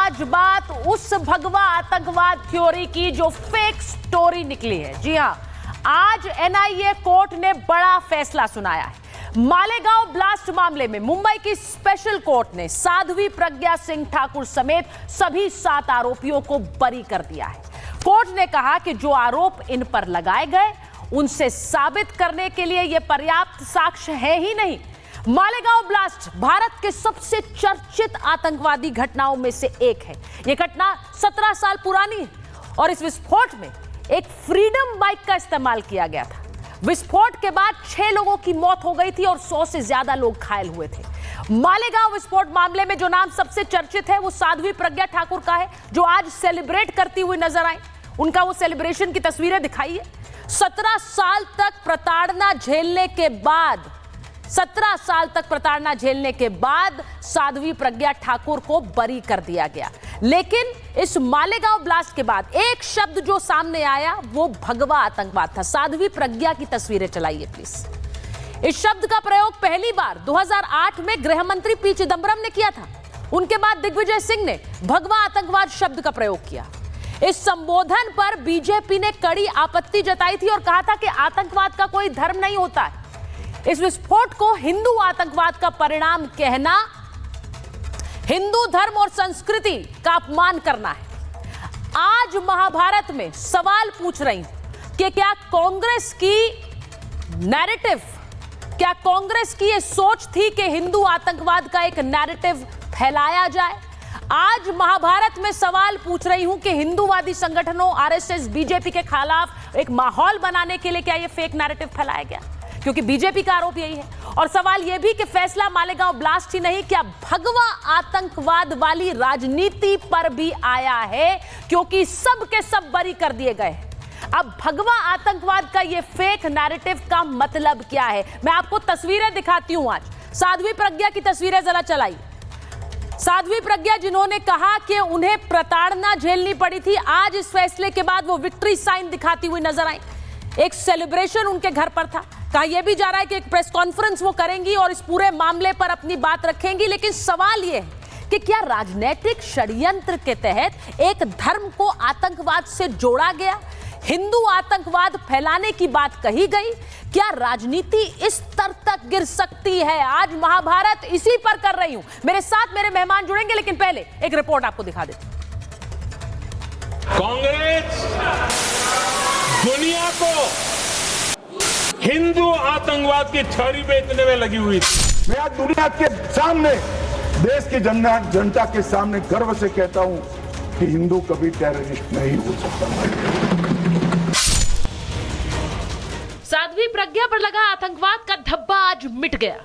आज बात उस भगवा आतंकवाद थ्योरी की जो फेक स्टोरी निकली है। जी हां, आज एनआईए कोर्ट ने बड़ा फैसला सुनाया है। मालेगांव ब्लास्ट मामले में मुंबई की स्पेशल कोर्ट ने साध्वी प्रज्ञा सिंह ठाकुर समेत सभी 7 आरोपियों को बरी कर दिया है। कोर्ट ने कहा कि जो आरोप इन पर लगाए गए उनसे साबित करने के लिए यह पर्याप्त साक्ष्य है ही नहीं। मालेगांव ब्लास्ट भारत के सबसे चर्चित आतंकवादी घटनाओं में से एक है। यह घटना 17 साल पुरानी है और इस विस्फोट में एक फ्रीडम बाइक का इस्तेमाल किया गया था। विस्फोट के बाद 6 लोगों की मौत हो गई थी और 100 से ज्यादा लोग घायल हुए थे। मालेगांव विस्फोट मामले में जो नाम सबसे चर्चित है वो साध्वी प्रज्ञा ठाकुर का है, जो आज सेलिब्रेट करती हुई नजर आई। उनका वो सेलिब्रेशन की तस्वीरें दिखाई है। 17 साल तक प्रताड़ना झेलने के बाद साध्वी प्रज्ञा ठाकुर को बरी कर दिया गया। लेकिन इस मालेगांव ब्लास्ट के बाद एक शब्द जो सामने आया वो भगवा आतंकवाद था। साध्वी प्रज्ञा की तस्वीरें चलाइए प्लीज। इस शब्द का प्रयोग पहली बार 2008 में गृह मंत्री पी चिदंबरम ने किया था। उनके बाद दिग्विजय सिंह ने भगवा आतंकवाद शब्द का प्रयोग किया। इस संबोधन पर बीजेपी ने कड़ी आपत्ति जताई थी और कहा था कि आतंकवाद का कोई धर्म नहीं होता है। इस विस्फोट को हिंदू आतंकवाद का परिणाम कहना हिंदू धर्म और संस्कृति का अपमान करना है। आज महाभारत में सवाल पूछ रही हूं कि क्या कांग्रेस की यह सोच थी कि हिंदू आतंकवाद का एक नैरेटिव फैलाया जाए। आज महाभारत में सवाल पूछ रही हूं कि हिंदूवादी संगठनों, आरएसएस, बीजेपी के खिलाफ एक माहौल बनाने के लिए क्या यह फेक नैरेटिव फैलाया गया, क्योंकि बीजेपी का आरोप यही है। और सवाल यह भी कि फैसला मालेगांव ब्लास्ट ही नहीं, क्या भगवा आतंकवाद वाली राजनीति पर भी आया है, क्योंकि सब के सब बरी कर दिए गए। अब भगवा आतंकवाद का यह फेक नैरेटिव का मतलब क्या है, मैं आपको तस्वीरें दिखाती हूं। आज साध्वी प्रज्ञा की तस्वीरें जरा चलाइए। साध्वी प्रज्ञा जिन्होंने कहा कि उन्हें प्रताड़ना झेलनी पड़ी थी, आज इस फैसले के बाद वो विक्ट्री साइन दिखाती हुई नजर आई। एक सेलिब्रेशन उनके घर पर था। कहा यह भी जा रहा है कि एक प्रेस कॉन्फ्रेंस वो करेंगी और इस पूरे मामले पर अपनी बात रखेंगी। लेकिन सवाल यह है कि क्या राजनीतिक षड्यंत्र के तहत एक धर्म को आतंकवाद से जोड़ा गया, हिंदू आतंकवाद फैलाने की बात कही गई? क्या राजनीति इस स्तर तक गिर सकती है? आज महाभारत इसी पर कर रही हूं। मेरे साथ मेरे मेहमान जुड़ेंगे, लेकिन पहले एक रिपोर्ट आपको दिखा देती हूं। कांग्रेस दुनिया को हिंदू आतंकवाद की थ्योरी बेचने में लगी हुई थी। मैं आज दुनिया के सामने, देश की जनता के सामने गर्व से कहता हूं कि हिंदू कभी टेररिस्ट नहीं हो सकता। साध्वी प्रज्ञा पर लगा आतंकवाद का धब्बा आज मिट गया।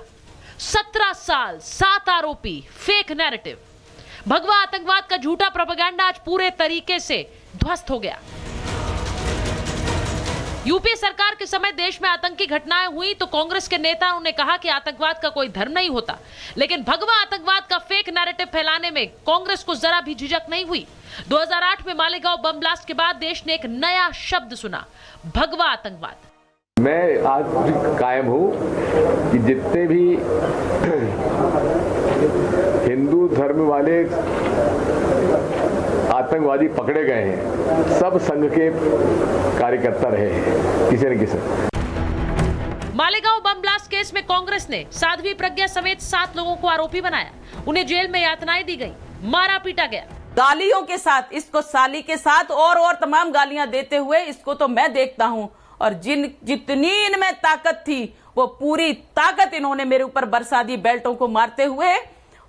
17 साल, 7 आरोपी, फेक नैरेटिव, भगवा आतंकवाद का झूठा प्रोपेगेंडा आज पूरे तरीके से ध्वस्त हो गया। यूपीए सरकार के समय देश में आतंकी घटनाएं हुई तो कांग्रेस के नेताओं ने कहा कि आतंकवाद का कोई धर्म नहीं होता, लेकिन भगवा आतंकवाद का फेक नैरेटिव फैलाने में कांग्रेस को जरा भी झिझक नहीं हुई। 2008 में मालेगांव बम ब्लास्ट के बाद देश ने एक नया शब्द सुना, भगवा आतंकवाद। मैं आज कायम हूं कि जितने भी हिंदू धर्म वाले आतंकवादी पकड़े गए हैं, सब संघ के कार्यकर्ता रहे हैं, किसी न किसी। मालेगांव बम ब्लास्ट केस में कांग्रेस ने साध्वी प्रज्ञा समेत 7 लोगों को आरोपी बनाया। उन्हें जेल में यातनाएं दी गई, मारा पीटा गया। गालियों के साथ, इसको साली के साथ और तमाम गालियां देते हुए इसको तो मैं देखता हूं, और जितनी इनमें ताकत थी वो पूरी ताकत इन्होंने मेरे ऊपर बरसा दी बेल्टों को मारते हुए।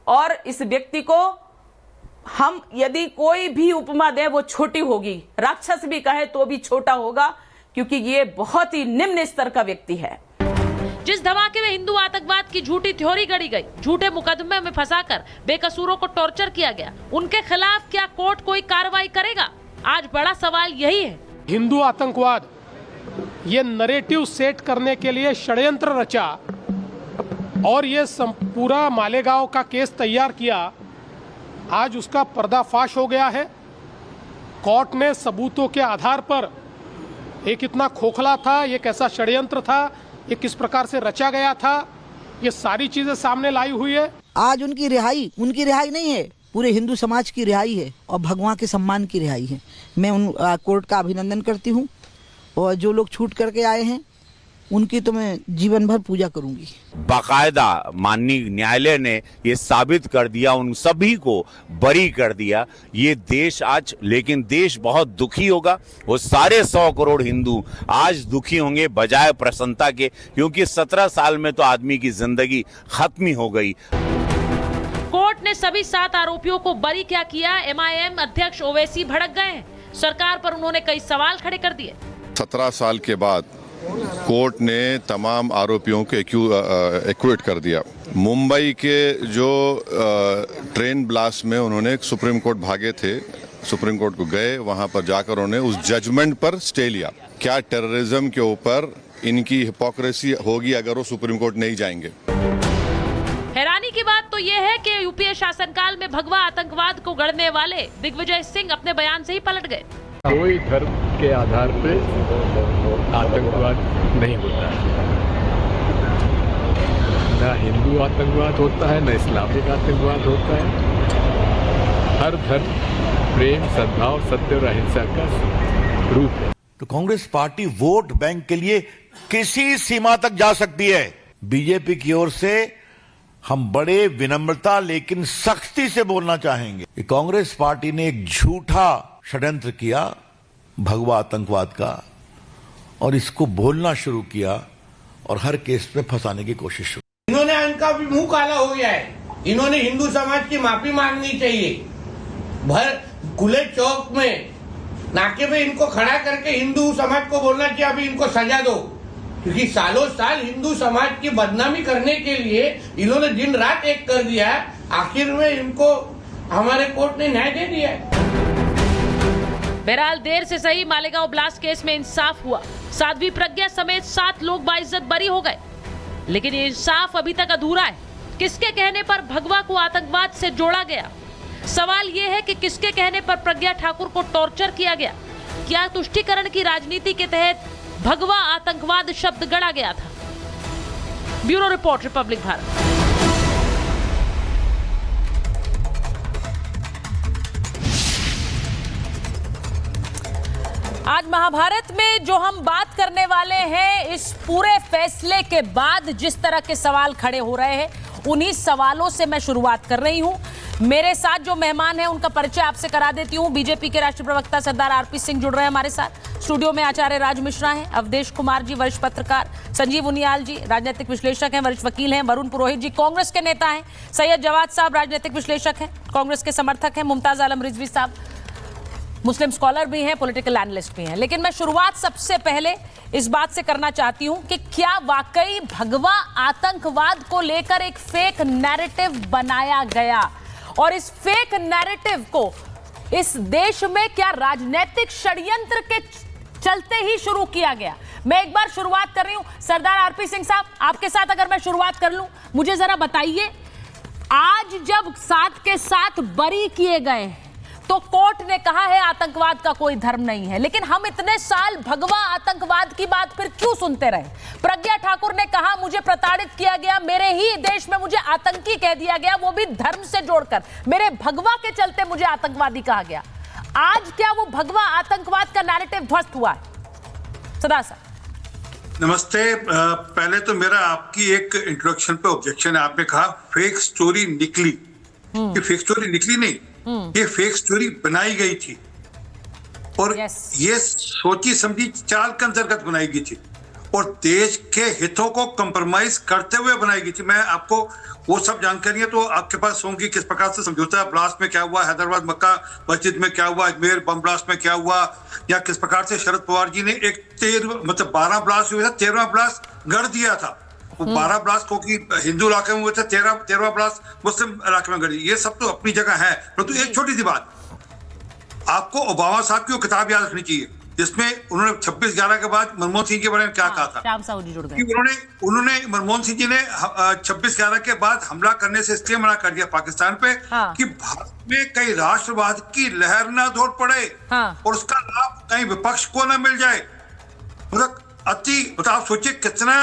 और इस व्यक्ति को हम यदि कोई भी उपमा दे वो छोटी होगी, राक्षस भी कहे तो भी छोटा होगा, क्योंकि ये बहुत ही निम्न स्तर का व्यक्ति है। जिस धमाके में हिंदू आतंकवाद की झूठी थ्योरी गढ़ी गई, झूठे मुकदमे में फंसाकर बेकसूरों को टॉर्चर किया गया, उनके खिलाफ क्या कोर्ट कोई कार्रवाई करेगा? आज बड़ा सवाल यही है। हिंदू आतंकवाद ये नरेटिव सेट करने के लिए षड्यंत्र रचा और ये पूरा मालेगांव का केस तैयार किया। आज उसका पर्दाफाश हो गया है। कोर्ट ने सबूतों के आधार पर एक इतना खोखला था, ये कैसा षड्यंत्र था, ये किस प्रकार से रचा गया था, ये सारी चीजें सामने लाई हुई है। आज उनकी रिहाई नहीं है, पूरे हिंदू समाज की रिहाई है और भगवान के सम्मान की रिहाई है। मैं उन कोर्ट का अभिनंदन करती हूँ और जो लोग छूट करके आए हैं उनकी तो मैं जीवन भर पूजा करूंगी। बाकायदा माननीय न्यायालय ने ये साबित कर दिया, उन सभी को बरी कर दिया। ये देश आज, लेकिन देश बहुत दुखी होगा। वो सारे 100 करोड़ हिंदू आज दुखी होंगे बजाय प्रसन्नता के, क्योंकि 17 साल में तो आदमी की जिंदगी खत्म ही हो गई। कोर्ट ने सभी 7 आरोपियों को बरी क्या किया? एमआईएम अध्यक्ष ओवैसी भड़क गए हैं। सरकार पर उन्होंने कई सवाल खड़े कर दिए। 17 साल के बाद कोर्ट ने तमाम आरोपियों को एक्विट कर दिया। मुंबई के जो ट्रेन ब्लास्ट में उन्होंने सुप्रीम कोर्ट भागे थे, सुप्रीम कोर्ट को गए, वहां पर जाकर उन्होंने उस जजमेंट पर स्टे लिया। क्या टेररिज्म के ऊपर इनकी हिपोक्रेसी होगी अगर वो सुप्रीम कोर्ट नहीं जाएंगे? हैरानी की बात तो यह है कि यूपीए शासनकाल में भगवा आतंकवाद को गढ़ने वाले दिग्विजय सिंह अपने बयान से ही पलट गए। कोई धर्म के आधार पे आतंकवाद नहीं होता है, न हिंदू आतंकवाद होता है, न इस्लामिक आतंकवाद होता है। हर धर्म प्रेम, सद्भाव, सत्य और अहिंसा का रूप है। तो कांग्रेस पार्टी वोट बैंक के लिए किसी सीमा तक जा सकती है। बीजेपी की ओर से हम बड़े विनम्रता लेकिन सख्ती से बोलना चाहेंगे कि कांग्रेस पार्टी ने एक झूठा षड्यंत्र किया भगवा आतंकवाद का, और इसको बोलना शुरू किया और हर केस पे फंसाने की कोशिश शुरू। इन्होंने इनका भी मुंह काला हो गया है। इन्होंने हिंदू समाज की माफी मांगनी चाहिए। भर खुले चौक में नाके पे इनको खड़ा करके हिंदू समाज को बोलना चाहिए अभी इनको सजा दो, क्योंकि सालों साल हिंदू समाज की बदनामी करने के लिए इन्होंने दिन रात एक कर दिया। आखिर में इनको हमारे कोर्ट ने न्याय दे दिया है। बहरहाल देर से सही मालेगांव ब्लास्ट केस में इंसाफ हुआ। साध्वी प्रज्ञा समेत 7 लोग बाइज्जत बरी हो गए, लेकिन ये इंसाफ अभी तक अधूरा है। किसके कहने पर भगवा को आतंकवाद से जोड़ा गया? सवाल यह है कि किसके कहने पर प्रज्ञा ठाकुर को टॉर्चर किया गया? क्या तुष्टीकरण की राजनीति के तहत भगवा आतंकवाद शब्द गढ़ा गया था? Bureau report, Republic Bharat. आज महाभारत में जो हम बात करने वाले हैं, इस पूरे फैसले के बाद जिस तरह के सवाल खड़े हो रहे हैं, उन्हीं सवालों से मैं शुरुआत कर रही हूं। मेरे साथ जो मेहमान हैं उनका परिचय आपसे करा देती हूं। बीजेपी के राष्ट्रीय प्रवक्ता सरदार आरपी सिंह जुड़ रहे हैं हमारे साथ। स्टूडियो में आचार्य राज मिश्रा हैं, अवधेश कुमार जी वरिष्ठ पत्रकार, संजीव उनियाल जी राजनीतिक विश्लेषक हैं, वरिष्ठ वकील हैं, वरुण पुरोहित जी कांग्रेस के नेता हैं, सैयद जवाद साहब राजनीतिक विश्लेषक हैं, कांग्रेस के समर्थक हैं, मुमताज आलम रिजवी साहब मुस्लिम स्कॉलर भी हैं, पॉलिटिकल एनालिस्ट भी हैं। लेकिन मैं शुरुआत सबसे पहले इस बात से करना चाहती हूं कि क्या वाकई भगवा आतंकवाद को लेकर एक फेक नैरेटिव बनाया गया, और इस फेक नैरेटिव को इस देश में क्या राजनीतिक षड्यंत्र के चलते ही शुरू किया गया? मैं एक बार शुरुआत कर रही हूं, सरदार आरपी सिंह साहब आपके साथ अगर मैं शुरुआत कर लूं, मुझे जरा बताइए, आज जब 7 के 7 बरी किए गए तो कोर्ट ने कहा है आतंकवाद का कोई धर्म नहीं है, लेकिन हम इतने साल भगवा आतंकवाद की बात फिर क्यों सुनते रहे? प्रज्ञा ठाकुर ने कहा मुझे प्रताड़ित किया गया, मेरे ही देश में मुझे आतंकी कह दिया गया, वो भी धर्म से जोड़कर, मेरे भगवा के चलते मुझे आतंकवादी कहा गया। आज क्या वो भगवा आतंकवाद का नैरेटिव ध्वस्त हुआ है? सरदार साहब नमस्ते। पहले तो मेरा आपकी एक इंट्रोडक्शन पे ऑब्जेक्शन है। आपने कहा फेक स्टोरी निकली। ये फेक स्टोरी निकली नहीं, ये फेक स्टोरी बनाई गई थी, और ये सोची समझी चाल के अंतर्गत बनाई गई थी, और देश के हितों को कंप्रोमाइज करते हुए बनाई गई थी। मैं आपको वो सब जानकारियां तो आपके पास होंगी, किस प्रकार से समझौता ब्लास्ट में क्या हुआ, हैदराबाद मक्का मस्जिद में क्या हुआ, अजमेर बम ब्लास्ट में क्या हुआ, या किस प्रकार से शरद पवार जी ने एक 12 ब्लास्ट हुए थे, 13वां ब्लास्ट गढ़ दिया था। वो 12 ब्लास्ट क्योंकि हिंदू इलाके में हुए थे, 13वां ब्लास्ट मुस्लिम इलाके में गढ़। ये सब तो अपनी जगह है, परंतु एक छोटी सी बात, आपको ओबामा साहब की वो किताब याद रखनी चाहिए जिसमें उन्होंने 26/11 के बाद मनमोहन सिंह के बारे में क्या कहा था। श्याम साहू जी जुड़ गए। उन्होंने मनमोहन सिंह जी ने 26/11 के बाद हमला करने से इसलिए मना कर दिया पाकिस्तान पे कि भारत में कई राष्ट्रवाद की लहर ना दौड़ पड़े और उसका लाभ कहीं विपक्ष को ना मिल जाए। मतलब आप सोचिए कितना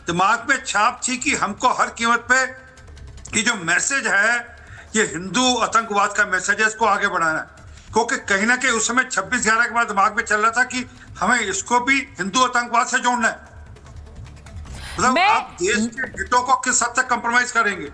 दिमाग में छाप थी कि हमको हर कीमत पे ये जो मैसेज है ये हिंदू आतंकवाद का मैसेज है, इसको आगे बढ़ाना है। क्योंकि कहीं ना कहीं उस समय 26/11 के बाद दिमाग में चल रहा था कि हमें इसको भी हिंदू आतंकवाद से जोड़ना है। मतलब आप देश के हितों को किस हद तक कंप्रोमाइज करेंगे?